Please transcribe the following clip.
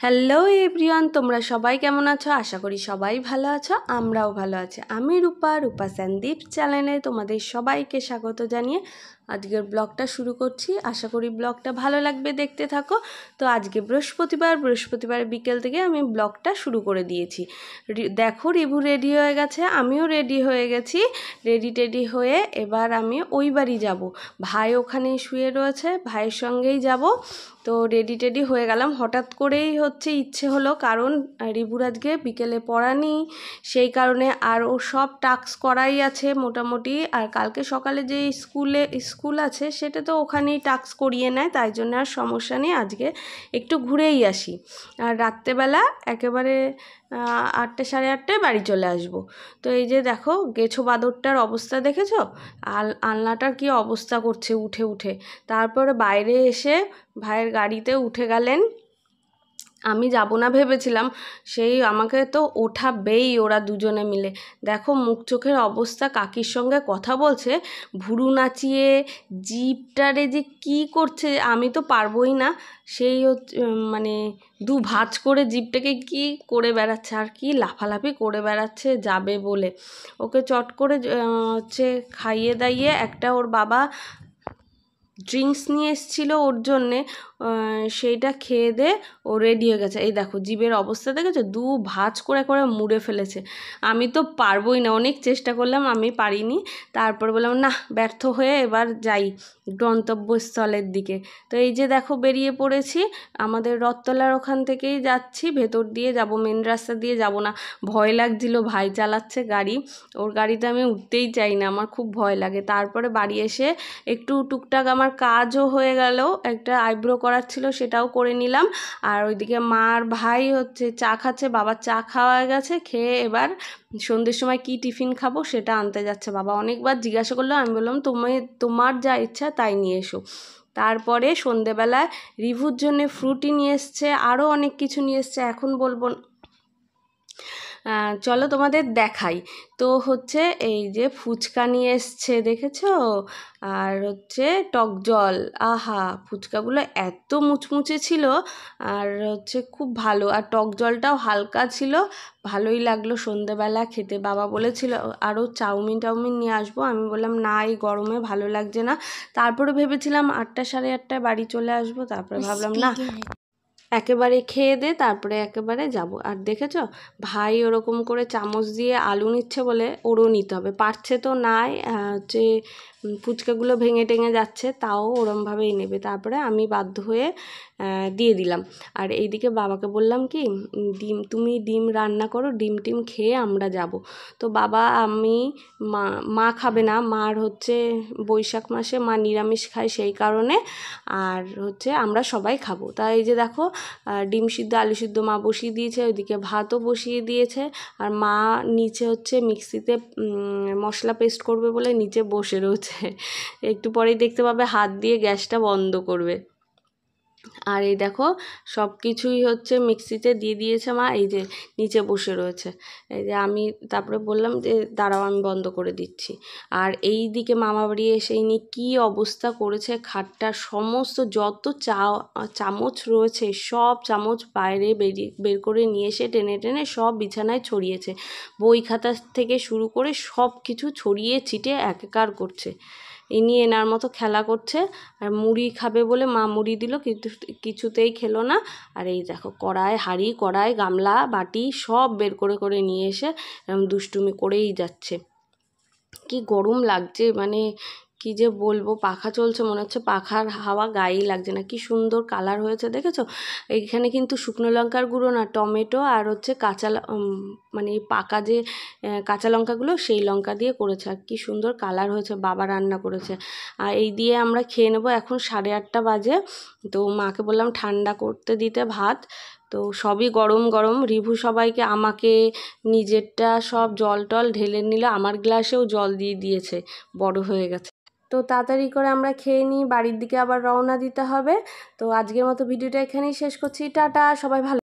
Hello everyone, তোমরা সবাই কেমন আছো? আশা করি সবাই ভালো আছো, আমরাও ভালো আছি। আমি রূপা সন্দীপ চ্যানেলে তোমাদের সবাইকে স্বাগত জানিয়ে আজকের ব্লগটা শুরু করছি। আশা করি ব্লগটা ভালো লাগবে, দেখতে থাকো। তো আজকে বৃহস্পতিবার বিকেল থেকে আমি ব্লগটা শুরু করে দিয়েছি। দেখো রিভু রেডি হয়ে গেছে, আমিও রেডি হয়ে গেছি। রেডি হয়ে এবার আমি ওই বাড়ি যাব। ভাই ওখানেই শুয়ে রয়েছে, ভাইয়ের সঙ্গেই যাব। তো রেডি হয়ে গেলাম। হঠাৎ করেই ইচ্ছে হলো, কারণ রিভুর আজকে বিকেলে পড়া নেই, সেই কারণে। আর ও সব টাস্ক করাই আছে মোটামুটি। আর কালকে সকালে যে স্কুল আছে সেটা তো ওখানেই টাস্ক করিয়ে নেয়, তাই জন্য আর সমস্যা নেই। আজকে একটু ঘুরেই আসি। আর রাত্রেবেলা একেবারে 8টা সাড়ে 8টায় বাড়ি চলে আসব। তো এই যে দেখো গেছো বাদরটার অবস্থা দেখেছো? আলনাটার কি অবস্থা করছে উঠে। তারপরে বাইরে এসে ভাইয়ের গাড়িতে উঠে গেলেন। আমি যাব না ভেবেছিলাম, সেই আমাকে তো ওঠাবেই ওরা দুজনে মিলে। দেখো মুখ চোখের অবস্থা, কাকির সঙ্গে কথা বলছে, ভুরু নাচিয়ে জিভটারে যে কি করছে আমি তো পারবোই না। সেই মানে দু ভাঁজ করে জিভটাকে কি করে বেড়াচ্ছে, আর কি লাফালাফি করে বেড়াচ্ছে যাবে বলে। ওকে চট করে খাইয়ে দাইয়ে একটা ওর বাবা ড্রিঙ্কস নিয়ে এসেছিলো ওর জন্যে, সেইটা খেয়ে দে ও রেডি হয়ে গেছে। এই দেখো জিভের অবস্থা দেখেছো, দু ভাঁজ করে মুড়ে ফেলেছে। আমি তো পারবোই না, অনেক চেষ্টা করলাম, আমি পারিনি। তারপর বললাম না, ব্যর্থ হয়ে এবার যাই গন্তব্যস্থলের দিকে। তো এই যে দেখো বেরিয়ে পড়েছি, আমাদের রথতলার ওখান থেকেই যাচ্ছি, ভেতর দিয়ে যাব, মেন রাস্তা দিয়ে যাব না। ভয় লাগছিল, ভাই চালাচ্ছে গাড়ি, ওর গাড়িতে আমি উঠতেই চাই না, আমার খুব ভয় লাগে। তারপরে বাড়ি এসে একটু টুকটাক আমার কাজও হয়ে গেল, একটা আইব্রো করার ছিল সেটাও করে নিলাম। আর ওইদিকে মা আর ভাই চা খাচ্ছে, বাবার চা খাওয়া গেছে, খেয়ে এবার সন্ধ্যের সময় কি টিফিন খাবো সেটা আনতে যাচ্ছে। বাবা অনেকবার জিজ্ঞাসা করলো, আমি বললাম তোমার যা ইচ্ছা তাই নিয়ে এসো। তারপরে সন্ধেবেলায় রিভুর জন্য ফ্রুটি নিয়ে এসছে, আরও অনেক কিছু নিয়ে এসছে, এখন বলবো। চলো তোমাদের দেখাই। তো এই যে ফুচকা নিয়ে এসছে দেখেছো, আর টক জল। আহা, ফুচকাগুলো এত মুচমুচে ছিল, আর খুব ভালো। আর টক জলটাও হালকা ছিল, ভালোই লাগলো সন্ধেবেলা খেতে। বাবা বলেছিল আরও চাউমিন নিয়ে আসবো, আমি বললাম না, এই গরমে ভালো লাগছে না। তারপরে ভেবেছিলাম 8টা সাড়ে 8টায় বাড়ি চলে আসবো, তারপরে ভাবলাম না, একেবারে খেয়ে দে তারপরে একেবারে যাব। আর দেখেছো ভাই ওরকম করে চামচ দিয়ে আলু নিচ্ছে বলে ওরও নিতে হবে, পারছে তো নাই, ফুচকাগুলো ভেঙে টেঙে যাচ্ছে, তাও ওরমভাবেই নেবে। তারপরে আমি বাধ্য হয়ে দিয়ে দিলাম। আর এইদিকে বাবাকে বললাম কি, তুমি ডিম রান্না করো, ডিম খেয়ে আমরা যাব। তো বাবা, আমি, মা খাবে না, মার বৈশাখ মাসে মা নিরামিষ খায়, সেই কারণে। আর আমরা সবাই খাবো। তাই এই যে দেখো ডিম সিদ্ধ আলু সিদ্ধ মা বসিয়ে দিয়েছে, ওইদিকে ভাতও বসিয়ে দিয়েছে। আর মা নিচে মিক্সিতে মশলা পেস্ট করবে বলে নিচে বসে রয়েছে। একটু পরেই দেখতে পাবে হাত দিয়ে গ্যাসটা বন্ধ করবে। আর এই দেখো সব কিছুই মিক্সিতে দিয়ে দিয়েছে মা, এই যে নিচে বসে রয়েছে। এই যে আমি তারপরে বললাম যে দাঁড়াও আমি বন্ধ করে দিচ্ছি। আর এই দিকে মামা বাড়ি এসে ইনি কী অবস্থা করেছে, খাটটার সমস্ত যত চামচ রয়েছে সব চামচ বাইরে বের করে নিয়ে এসে টেনে সব বিছানায় ছড়িয়েছে। বই খাতা থেকে শুরু করে সব কিছু ছড়িয়ে ছিটে একাকার করছে। ইনি এনার মতো খেলা করছে। আর মুড়ি খাবে বলে মা মুড়ি দিল, কিন্তু কিছুতেই খেলো না। আর এই দেখো হাঁড়ি কড়াই গামলা বাটি সব বের করে নিয়ে এসে দুষ্টুমি করেই যাচ্ছে। কি গরম লাগছে, মানে কি যে বলবো, পাখা চলছে মনে হচ্ছে পাখার হাওয়া গায়েই লাগছে না। কি সুন্দর কালার হয়েছে দেখেছো। এইখানে কিন্তু শুকনো লঙ্কার গুঁড়ো না, টমেটো আর কাঁচা মানে পাকা যে কাঁচা লঙ্কাগুলো সেই লঙ্কা দিয়ে করেছে। আর কি সুন্দর কালার হয়েছে, বাবা রান্না করেছে। আর এই দিয়ে আমরা খেয়ে নেবো। এখন 8:30 বাজে। তো মাকে বললাম ঠান্ডা করতে দিতে ভাত। তো সবই গরম। রিভু সবাইকে, আমাকে নিজেরটা সব জল টল ঢেলে নিল, আমার গ্লাসেও জল দিয়ে দিয়েছে, বড় হয়ে গেছে। তো তাড়াতাড়ি করে আমরা খেয়ে নিই, বাড়ির দিকে আবার রওনা দিতে হবে। তো আজকের মতো ভিডিওটা এখানেই শেষ করছি। টাটা, সবাই ভালো।